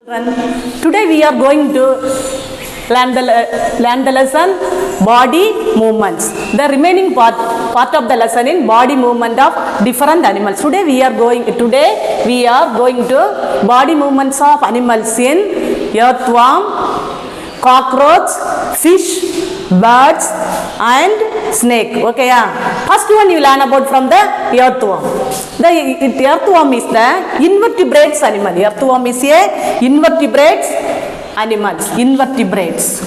Today we are going to learn the lesson body movements. The remaining part of the lesson in body movement of different animals. Today we are going to body movements of animals in earthworm, cockroach, fish, birds and snake. Okay, first one you learn about from the earthworm. The earthworm is the invertebrates animal. Earthworm is a invertebrates animals. Invertebrates.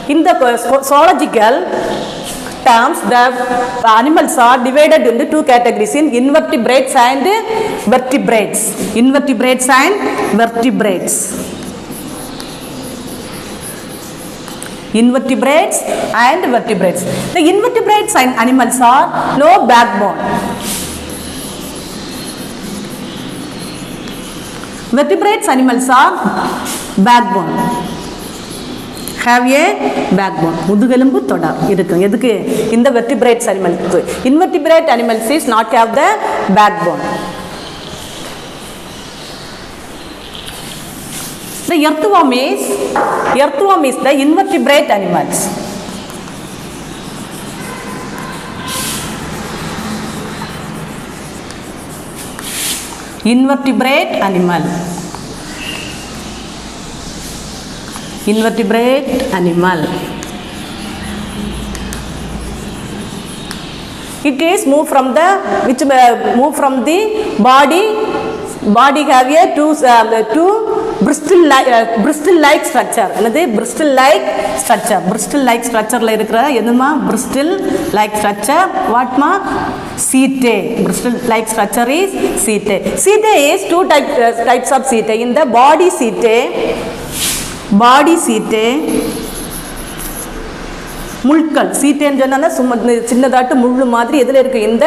In the zoological terms, the animals are divided into two categories in invertebrates and vertebrates. Invertebrates and vertebrates. Invertebrates and vertebrates. The invertebrates and animals are no backbone. Vertebrates animals are backbone. Have a backbone. முதுகெலும்பு தொடர் இருக்கும். எதுக்கு? இந்த vertebrates animals. Invertebrate animals is not have the backbone. The earthworm is the invertebrate animals. Invertebrate animal. Invertebrate animal. It is move from the body. Body have a two bristle-like structure. Another bristle-like structure. Bristle-like structure la irukra eduma bristle-like structure. What ma? Setae. Bristle-like structure is setae. Setae is two types of setae. In the body setae, முள்கள் சீட்டேன்னு சொன்னா சும்மா சின்னதாட்டு முள்ளு மாதிரி எதில் இருக்குது இந்த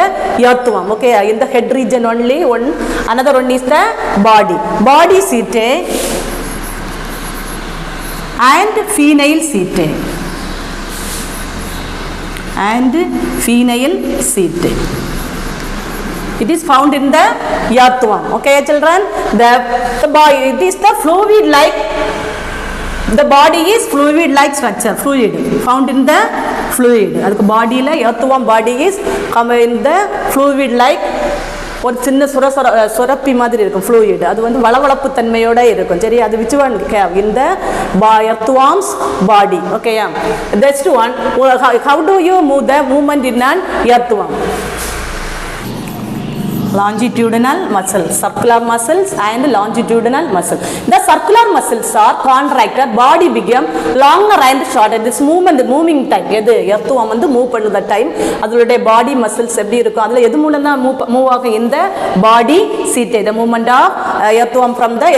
earthworm. Okay, இந்த head region only one. Another one is the body setae and phenyl setae. It is found in the earthworm. Okay children, it is the fluid like. The body is fluid like structure. Fluid found in the fluid. அதுக்கு பாடியில் earthworm body is in the fluid like. ஒரு சின்ன சுரப்பி மாதிரி இருக்கும் fluid. அது வந்து வளவளப்பு தன்மையோட இருக்கும். சரி, அது which one have in the earthworm's body. Okay, next one, how do you move the movement in an earthworm? Longitudinal muscles, circular muscles and longitudinal muscles. The circular muscles are contracted, body become longer and shorter. This moving time, எது earthworm வந்து move பண்ணுற time அதோடைய பாடி muscles எப்படி இருக்கும், அதில் எது மூலம் தான் மூவ் ஆகும் இந்த பாடி சீட்டை. The movement of earthworm from the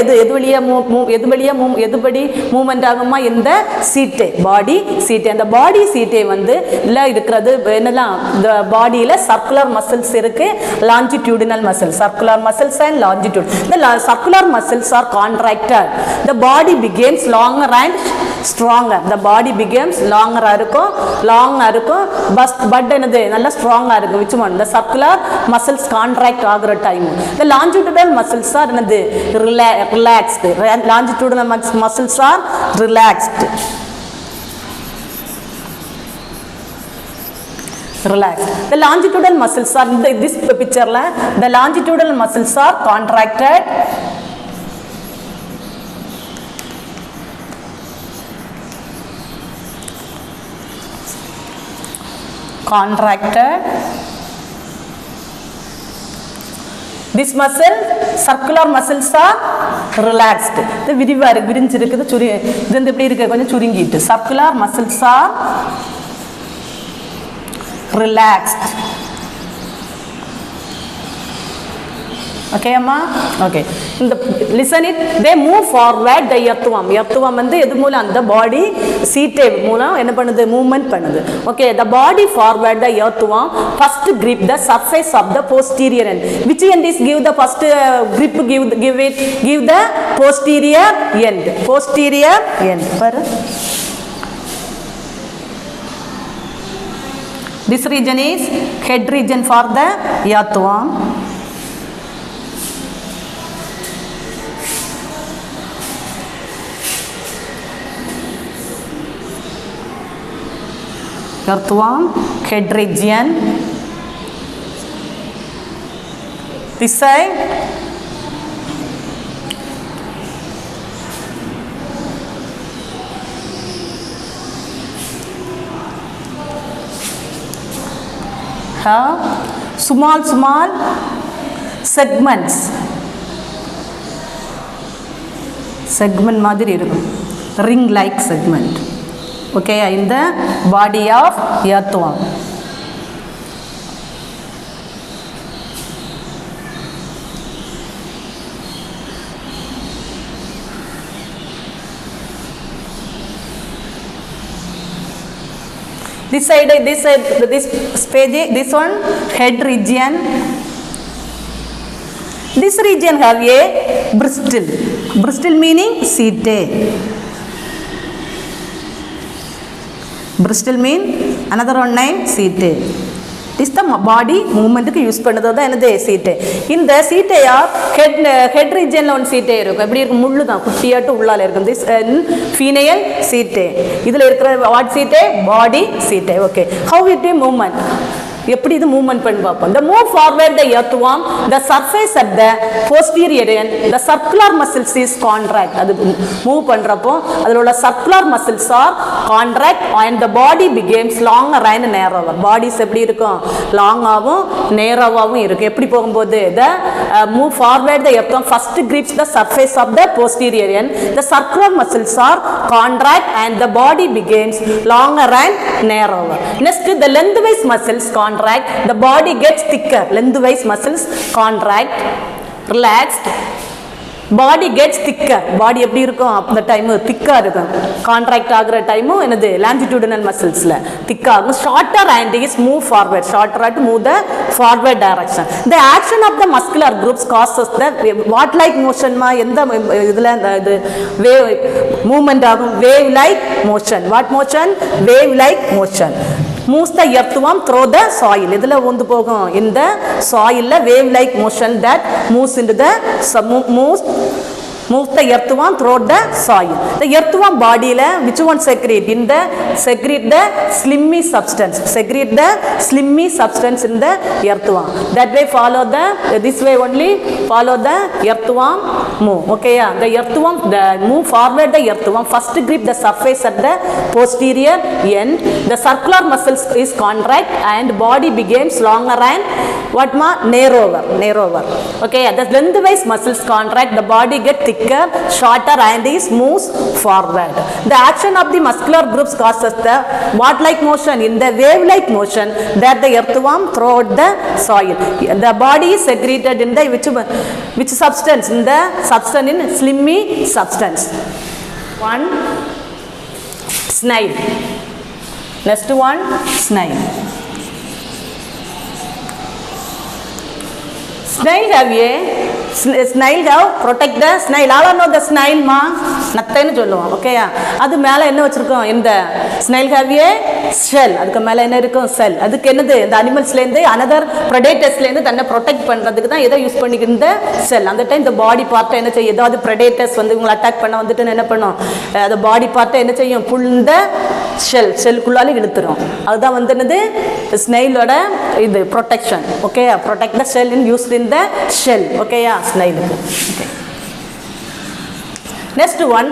எதுபடி மூவ்மெண்ட் ஆகுமா இந்த சீட்டை, பாடி சீட்டை. அந்த பாடி சீட்டை வந்து இல்லை இருக்கிறது என்னெல்லாம் இந்த பாடியில் சர்க்குலர் மசில்ஸ் இருக்கு, longitudinal muscles, circular muscles and longitude. The circular muscles are contracted. The body becomes longer and stronger. The body becomes longer இருக்கும் but என்னது நல்ல ஸ்ட்ராங்கா இருக்கு. which one? The circular muscles contract ஆகுற time. The longitudinal muscles are என்னது relaxed. Longitudinal muscles are relaxed. Relax. The longitudinal muscles are in this picture la. The longitudinal muscles are contracted. This muscle, circular muscles are relaxed. The விரிஞ்சிருக்குது சுரி இது எப்படி இருக்கு கொஞ்சம் சுருங்கிட்டு. Circular muscles are relaxed. Okay amma? Okay. Listen it. They move forward the earthworm. Earthworm வந்து எது மூலம் அந்த பாடி சீட்டை மூலம் என்ன பண்ணுது மூவ்மெண்ட் பண்ணுது. Okay, the body forward the earthworm first grip the surface of the posterior end. Which end is give the first grip give the posterior end. Posterior end. This region is head region for the earthworm. Earthworm head region. This side have small segments. Segment மாதிரி இருக்கும், ring like segment. Okay, in the body of earthworm. This side, this page, this one head region. This region have a bristle. Bristle meaning setae. Bristle mean another one name setae. This the body movement க்கு use பண்ணது தான் என்னது சீட்டை. இந்த சீட்டையா head ரீஜன்ல one சீட்டை இருக்கும். எப்படி இருக்கும், முள்ளு தான், குட்டியாட்டு உள்ளால இருக்கும். திஸ் ஃபீனையல் சீட்டை. இதுல இருக்கிற வாட் சீட்டை, பாடி சீட்டை. ஓகே, ஹவ் இட் மூவ்மெண்ட், எப்படி இது மூவ்மெண்ட் பண்ணி பார்ப்போம். The move forward the earthworm, the surface at the posterior end, the circular muscles is contract. அது மூவ் பண்றப்போ அதுல உள்ள circular muscles are contract and the body becomes longer and narrower. Bodies எப்படி இருக்கும், லாங்காவும் நேரோவாவும் இருக்கும். எப்படி போகும்போது the move forward the earthworm first grips the surface of the posterior end, the circular muscles are contract and the body becomes longer and narrower. Next, the lengthwise muscles contract, the body gets thicker. Lengthwise muscles contract, relaxed, body gets thicker. Body எப்படி இருக்கும் அந்த time திக்கா இருக்கும். Contract ஆகுற டைமும் என்னது longitudinal musclesல திக்கா ஆகும். shorter and is move forward, shorter to move the forward direction. The action of the muscular groups causes the what like motion மா எந்த இதுல இது wave movement ஆகும், wave like motion. What motion, wave like motion. Moves the earthworm through the soil. இதுல வந்து போகும் இந்த soilல wave like motion that moves into the moves the earthworm through the soil. The earthworm body la which one secrete, in the secrete the slimy substance, secrete the slimy substance in the earthworm. That way follow the this way only follow the earthworm move. Okay, yeah, the earthworm the move forward the earthworm first grip the surface at the posterior end, the circular muscles is contract and body becomes longer and what ma narrower. Okay, yeah, the lengthwise muscles contract, the body get thicker, shorter and is moves forward. The action of the muscular groups causes the what like motion, in the wave like motion that the earthworm throughout the soil. The body is secreted in the which substance, in the substance in slimy substance. One snail. Next one snail. Snail have a snail have protect the snail. All know the snail ma நத்தைன்னு சொல்லுவோம். ஓகேயா, அது மேலே என்ன வச்சுருக்கோம், இந்த snail have a shell. அதுக்கு மேலே என்ன இருக்கும், செல். அதுக்கு என்னது, இந்த அனிமல்ஸ்லேருந்து அனதர் ப்ரெடேட்டர்ஸ்லேருந்து தன்னை ப்ரொடெக்ட் பண்ணுறதுக்கு தான் எதை யூஸ் பண்ணிக்கிற இந்த செல். அந்த டைம் இந்த பாடி பார்ட்டை என்ன செய்யும், ஏதாவது ப்ரெடேட்டர்ஸ் வந்து இவங்களை அட்டாக் பண்ண வந்துட்டு என்ன பண்ணும், அந்த பாடி பார்ட்டை என்ன செய்யும், புல்ந்த ஷெல்குள்ளாலே இழுத்துரும். அதுதான் வந்து என்னது ஸ்னைலோட இது protection. Okay, protect the shell in used in the shell. ஓகேயா, ஸ்னைலுக்கு. Okay, next one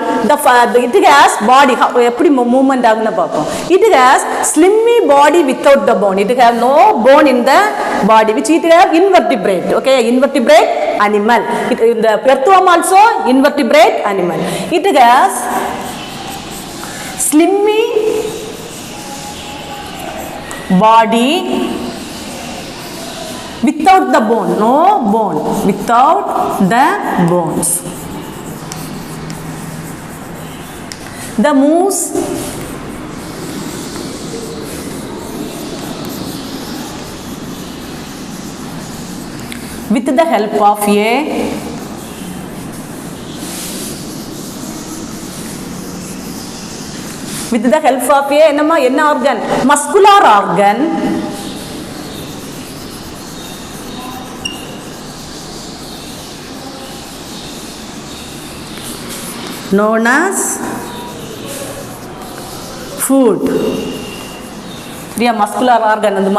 it has body எப்படி movement ஆகுன்னு பார்ப்போம். It has slimy body without the bone. It have no bone in the body which it have invertebrate. Okay, invertebrate animal. The earthworm also invertebrate animal. It has slimy body without the bone, no bone, without the bones. The moose with the help of a with the help of a என்ன organ, muscular organ known as food. சரியா muscular organ அந்த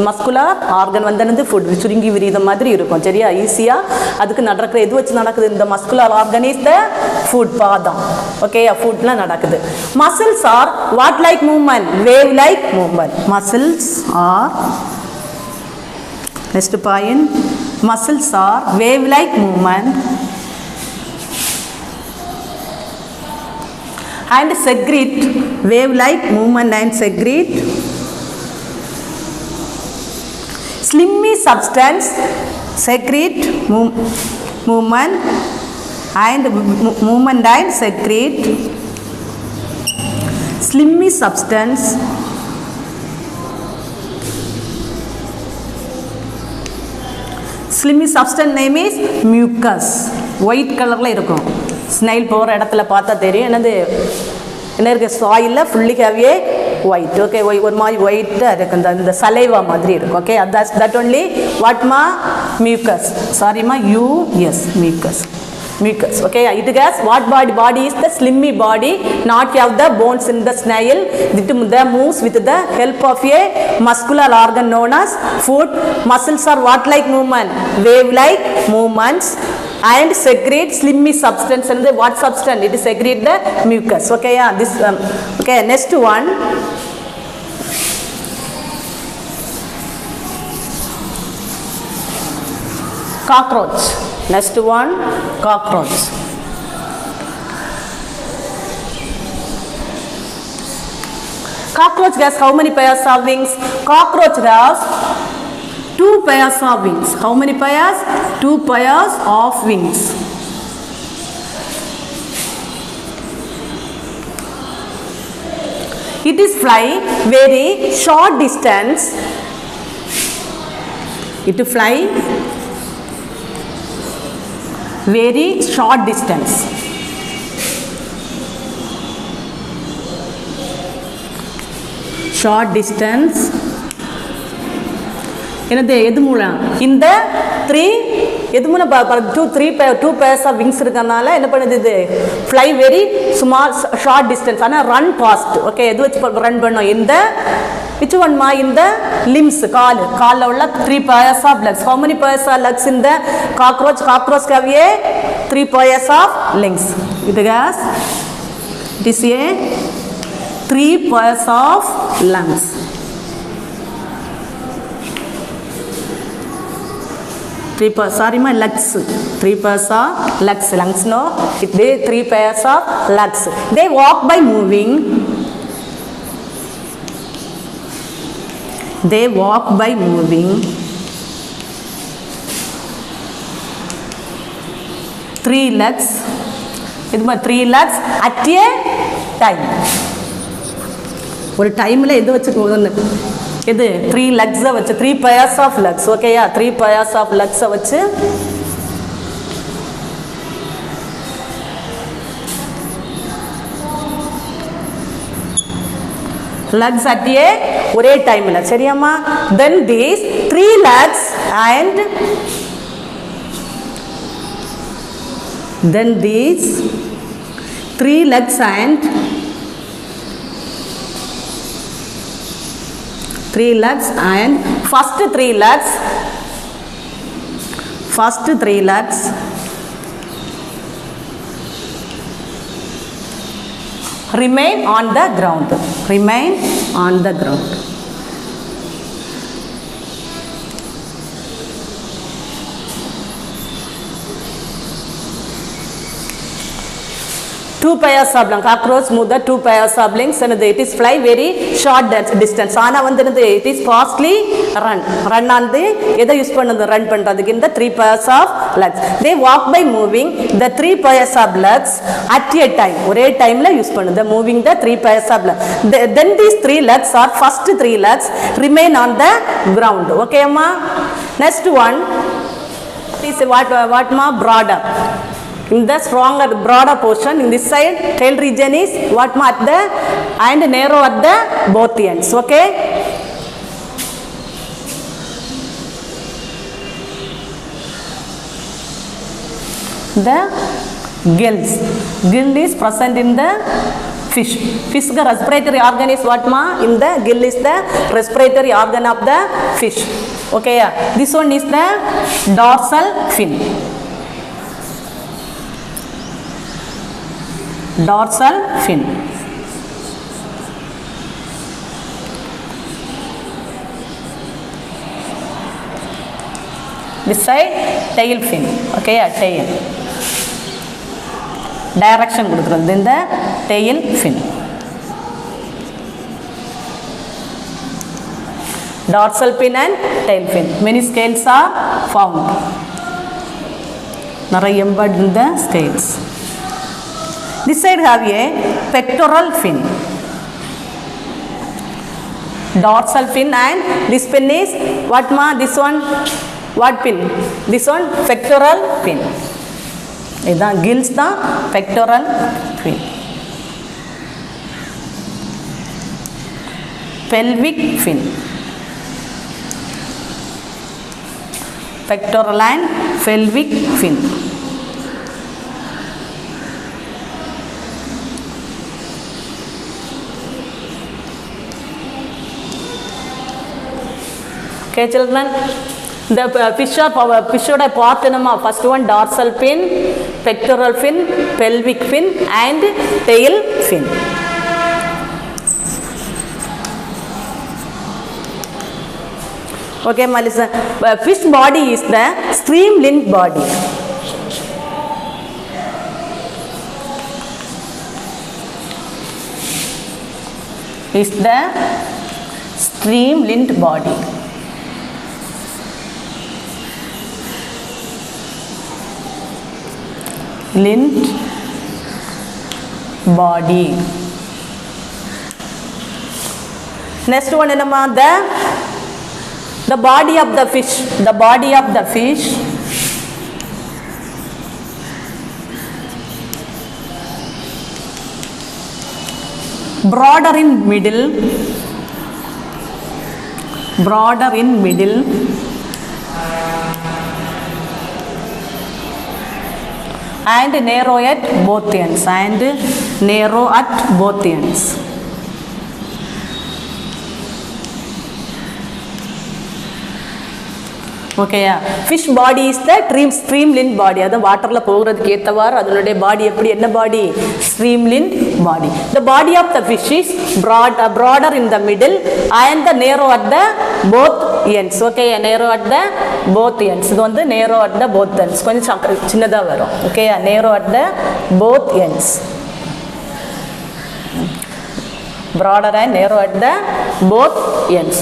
muscular organ வந்து food சுருங்கி விரித மாதிரி இருக்கும் சரியா ஈஸியாக அதுக்கு நடக்கிற எது வச்சு நடக்குது இந்த muscular organ is the food பாதம் ஓகே ஃபுட்லாம் நடக்குது muscles R what like movement wave like movement muscles R next point muscles R wave like movement and secrete wave like movement and secrete slimy substance secrete movement and movement and secrete slimy substance slimy substance name is mucus white color la irukum snail போகிற இடத்துல பார்த்தா தெரியும் என்னது என்ன இருக்குது சாயிலில் fully ஹேவியே white okay ஒரு மாதிரி ஒயிட்டாக இருக்குது இந்த சலைவா மாதிரி இருக்கும் ஓகே தட் ஒன்லி வாட்மா மியூக்கஸ் சாரிம்மா US mucus okay it has what body is the slimy body not have the bones in the snail it moves with the help of a muscular organ known as foot muscles are what like movement wave like movements and secrete slimy substance and the what substance it is secrete the mucus okay yeah this okay next one cockroach next one cockroach cockroach has how many pairs of wings cockroach has 2 pairs of wings how many pairs 2 pairs of wings it is fly very short distance it fly very short distance என்னது எது மூலம் இந்த 3 எது மூலம் 2 pairs of wings இருக்கனால என்ன பண்ணுது இது fly very small short distance ஆனா run fast ஓகே எது வச்சு ரன் பண்ணோம் இந்த which one ma in the limbs கால்ல உள்ள 3 pairs of legs how many pairs of legs in the cockroach have a 3 pairs of legs it has it is a 3 pairs of lungs sorry my legs 3 pairs of lungs no they 3 pairs of legs they walk by moving 3 legs இது மாதிரி 3 legs at a time ஒரு டைம்ல எது வச்சுக்கோங்க இது 3 legs வச்சு 3 pairs of legs ஓகேயா 3 pairs of legs வச்சு legs at a ஒரே டைம்ல சரியாமா then these 3 legs and then these 3 legs and 3 legs and first 3 legs remain on the ground 2 pairs of lungs cockroach move the 2 pairs of lungs and it is fly very short distance ஆனா வந்து it is fastly run on the எதை use பண்ணுது run பண்றதுக்கு இந்த 3 pairs of legs they walk by moving the 3 pairs of legs at a time ஒரே டைம்ல use பண்ணுது moving the 3 pairs of legs then these 3 legs are first 3 legs remain on the ground okay amma next one is what ma broader in the stronger broader portion in this side tail region is what ma at the and narrow at the both ends okay the Gills. Gill is present in the fish. Fish the respiratory organ is what ma? In the gill is the respiratory organ of the fish. Okay, yeah. This one is the dorsal fin. Dorsal fin. This side tail fin. Okay, yeah, tail. Direction in the tail fin. Dorsal fin and tail fin. Many scales are found. Embedded in the scales. This side have a pectoral fin. Dorsal fin and this fin is what ma? This one what fin? This one pectoral fin. This gills the pectoral fin. Pelvic fin. Pectoral and pelvic fin. Okay, children. The fish part first one dorsal fin, pectoral fin, pelvic fin and tail fin. Okay, Melissa. Fish body is the stream-linked body. Is the stream-linked body. Linked body. Next one is the body of the fish. The body of the fish broader in middle. Broader in middle. And narrow at both ends. And narrow at both ends. Okay, yeah. Fish body is the stream-linked body. That is water la poguradhukku ettavaru adunude body eppadi enna body? Stream-linked body. The body of the fish is broader in the middle and the narrow at the both ends. Okay, yeah, narrow at the both ends. Idu vandu narrow at the both ends. Konjam chinnada varum. Okay, yeah, narrow at the both ends. Broader and narrow at the both ends.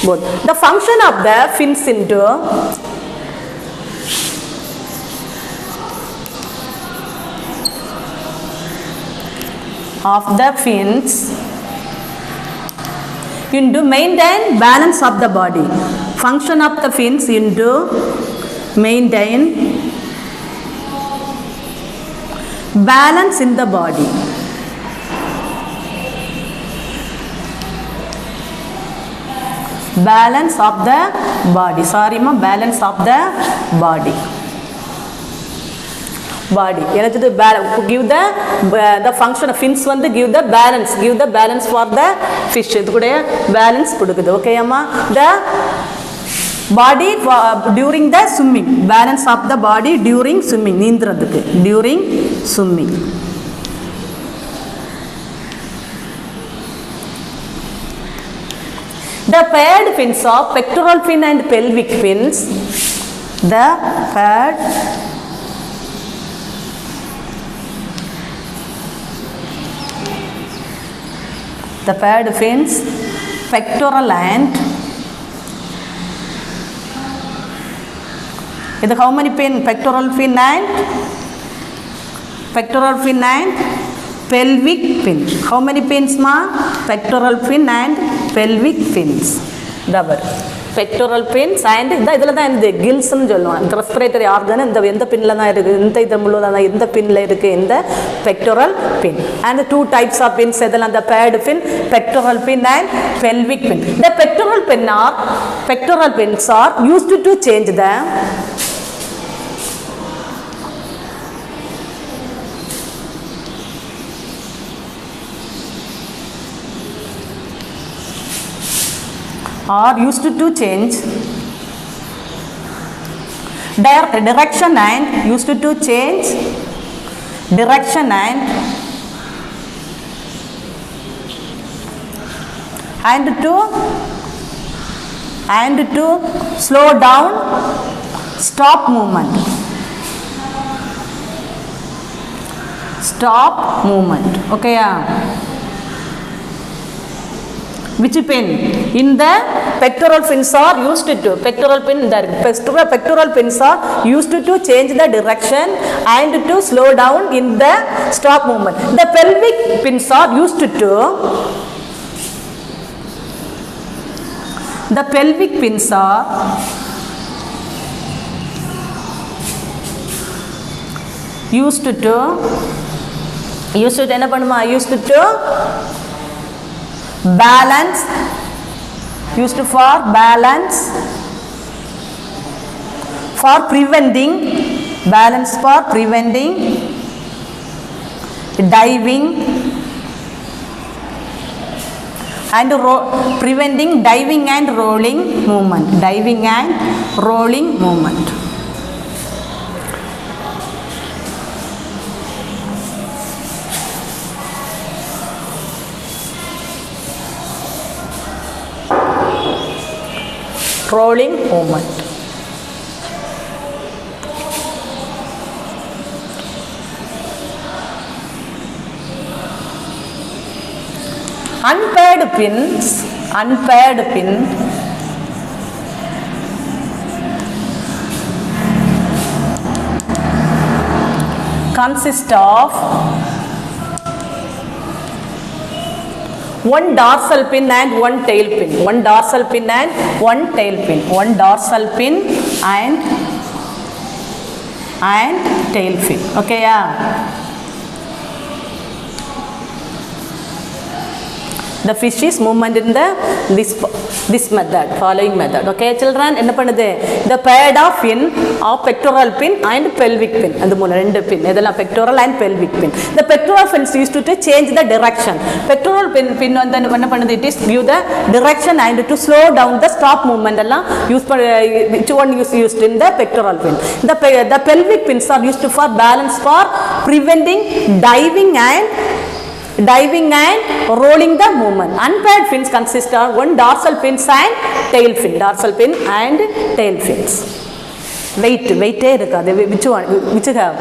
Both. The function of the fins into into maintain balance of the body. Function of the fins into maintain balance in the body. Balance of the body. Sorry ma, balance of the body. Body. Give the function of fins one give the balance. Give the balance for the fish. Balance. Okay, amma. The body during the swimming. Balance of the body during swimming. During swimming. The paired fins of pectoral fin and pelvic fins. The paired fins, pectoral and how many fin? Pectoral fin and pelvic fin. How many fins ma? Pectoral fin and pelvic fins. Double. pectoral pins and இதில் தான் இந்த கில்ஸ்ன்னு சொல்லுவாங்க. Respiratory organ இந்த எந்த பின்னில் தான் இருக்குது, இந்த இது முழுவதும் எந்த பின்னில் இருக்குது, இந்த pectoral pin. And the two types of pins இதெல்லாம் the paired pin, pectoral pin and pelvic pin. The pectoral pins are used to change the change direction and used to change direction and to slow down stop movement. Okay, which pin in the pectoral pins are used to pectoral pins are used to change the direction and to slow down in the stop movement. The pelvic pins are used to என்ன பண்ணுமா, used to balance, used for balance, for preventing diving and preventing diving and rolling movement. Rolling movement. Unpaired pin consist of one dorsal pin and one tail pin. One dorsal pin and tail pin. Okay, yeah. The fish is movement in this method, following method. Okay, children, என்ன பண்ணுது, the paired of fin of pectoral pin and pelvic pin. அந்த மூணு ரெண்டு pin இதெல்லாம் pectoral and pelvic pin. The pectoral fins used to change the direction. Pectoral pin வந்து என்ன பண்ணுது, it is give the direction and to slow down the stop movement எல்லாம் use which one is used in the pectoral pin. The pelvic pins are used for balance, for preventing diving and rolling the movement. Unpaired fins consist of one dorsal pins and tail fins. Weight irukadu. Which have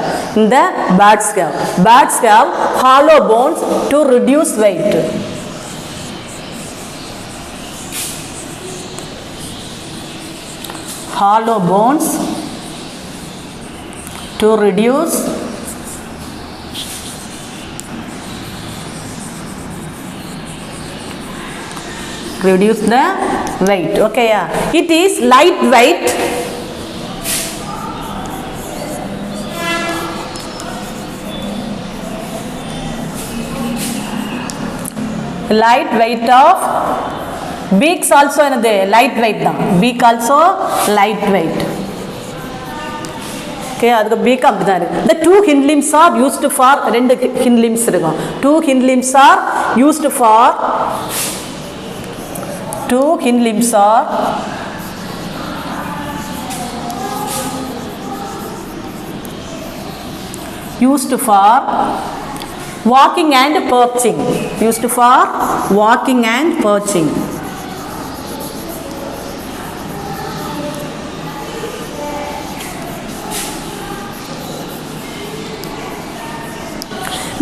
the birds have hollow bones to reduce weight. Hollow bones to reduce the weight. Okay, yeah. It is lightweight. Lightweight of beaks also another lightweight da. Beak also lightweight. Okay, adukku beak abdha irukku. The two hind limbs are used for rendu hind limbs irukum. Two hind limbs are used for walking and perching.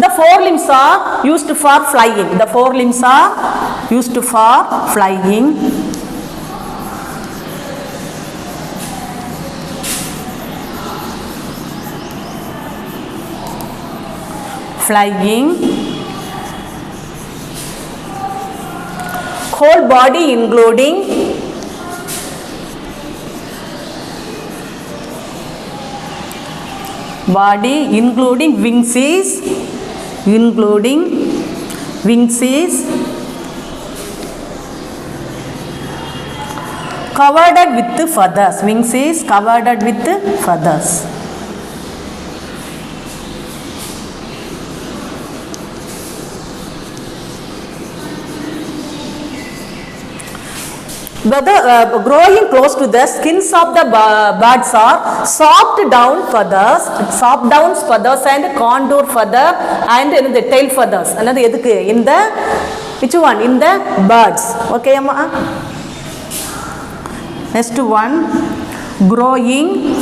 The forelimbs are used for flying. Whole body including body including wings is covered with feathers. Wings is covered with feathers. Whether growing close to the skins of the birds are soft down feathers and contour feather and in the tail feathers. Another in the which one? In the birds. Okay, amma. Next one, growing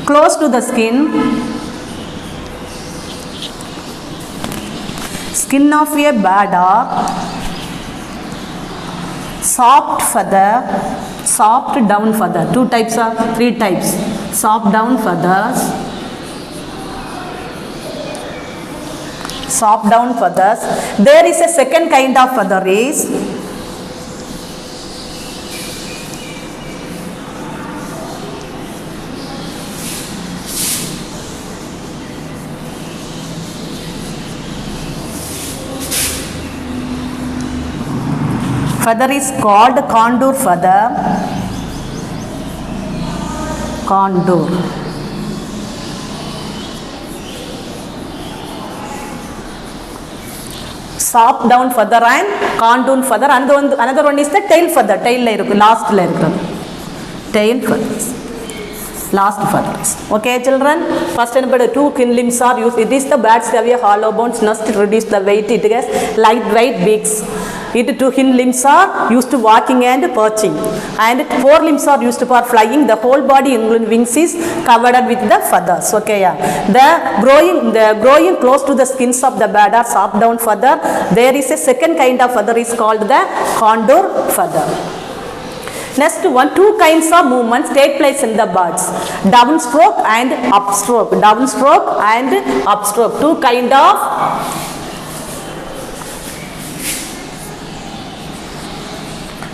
close to the skin of a bird are soft down feather. Three types. Soft down feathers. There is a second kind of feather is feather is called contour feather. Soft down feather and contour feather, and another one is the tail feather. Last feathers. Okay, children. First, two limbs are used. It is the birds have a hollow bones nest to reduce the weight. It has lightweight beaks. Two hind limbs are used to walking and perching, and four limbs are used for flying. The whole body, including wings, is covered with the feathers. Okay, yeah. The growing close to the skins of the bird are soft down feather. There is a second kind of feather is called the contour feather. Next one, two kinds of movements take place in the birds: downstroke and upstroke.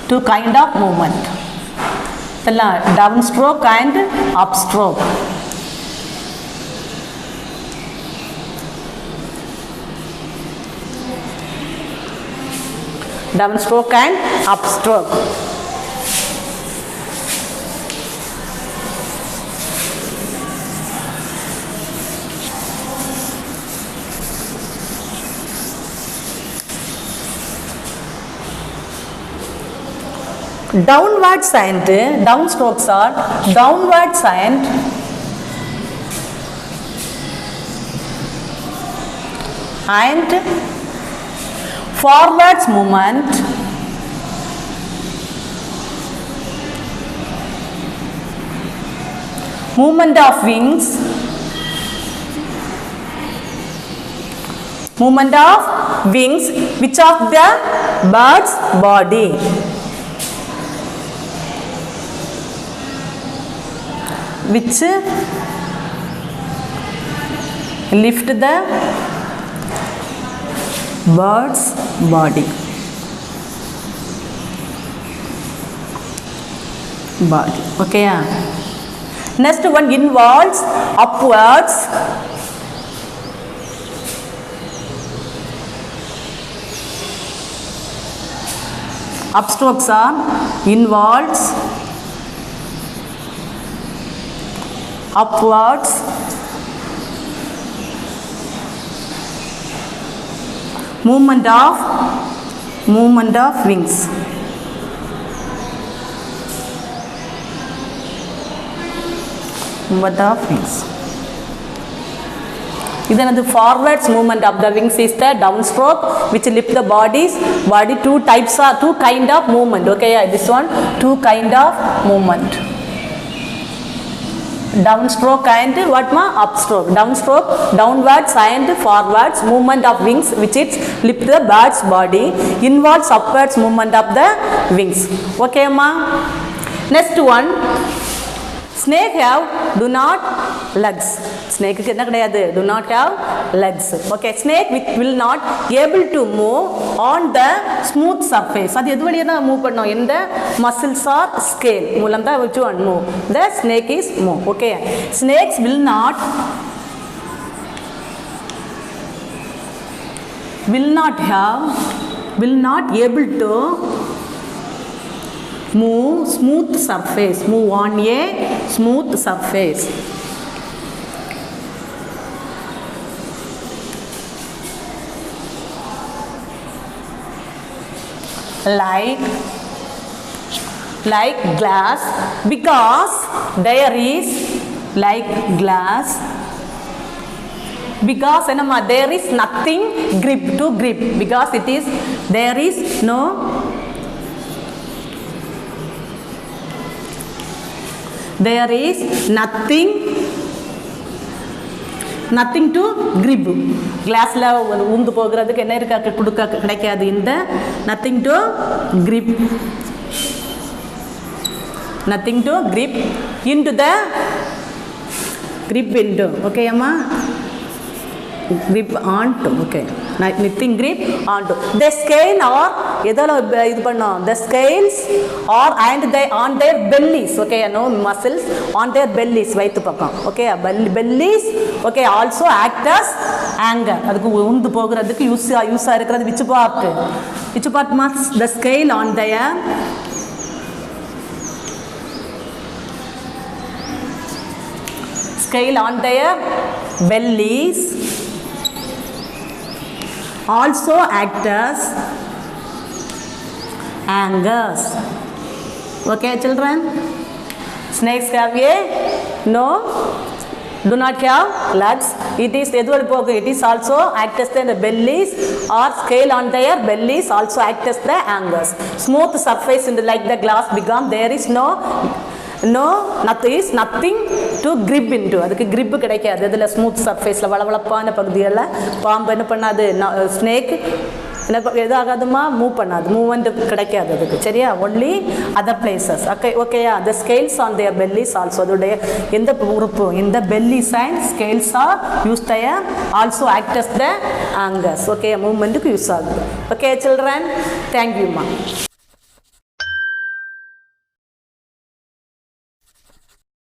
Two kind of movement. Downstroke and upstroke. Downstroke and upstroke. Downwards and downstrokes are downwards and forwards movement. Movement of wings. Which of the bird's body? Which lift the bird's body. Okay, yeah. Next one, involves upwards. Upstrokes are involves, upwards, movement of wings. Movement of wings. Then the forwards movement of the wings is the downstroke, which lift the body. Two kind of movement. Okay, yeah, this one, two kind of movement. Downstroke and upstroke. Downstroke, downwards and forwards movement of wings, which is lift the bird's body. Involves upwards movement of the wings. Okay, ma. Next one, snake have do not legs. Snake என்ன கிடையாது, do not have legs. Okay, snake will not able to move on the smooth surface. அது எது வழியா தான் move பண்ணோம், இந்த muscles or scale மூலம் தான் which one move. The snake is move. Okay, snakes will not able to move smooth surface, move on a smooth surface. Like glass, because there is like glass, because there is nothing grip to grip, because it is there is nothing to grip. Glassல ஊந்து போகிறதுக்கு என்ன இருக்க கொடுக்க கிடைக்காது, இந்த nothing to grip into the grip into. Okay amma, grip onto. Okay, nothing grip onto. The scale or எதல இது பண்ணோம், the scales are and they on their bellies. Okay, no muscles on their bellies, வயித்து பக்கம். Okay, bellies. Okay, also act as anchor. அதுக்கு ஊந்து போகிறதுக்கு use இருக்கிறது which part must the scale on their bellies also act as anchors. Okay children, snakes have do not have legs. It is also act as the bellies or scale on their bellies also act as the anchors. Smooth surface in the, like the glass become there is nothing to grip into. அதுக்கு grip கிடைக்காது, அதில் smooth சர்ஃபேஸில் வளவளப்பான பகுதிகளில் பாம்பு என்ன பண்ணாது, snake என்ன எதாகாதுமா move பண்ணாது, மூவ்மெண்ட் கிடைக்காது அதுக்கு. சரியா, ஒன்லி அதர் பிளேசஸ். ஓகேயா, the scales on their bellies also, அதோடைய எந்த உறுப்பு இந்த bellies and scales are use they're also act as the anchors. Okay, மூவ்மெண்ட்டுக்கு யூஸ் ஆகுது. ஓகே சில்ட்ரன், தேங்க்யூம்மா.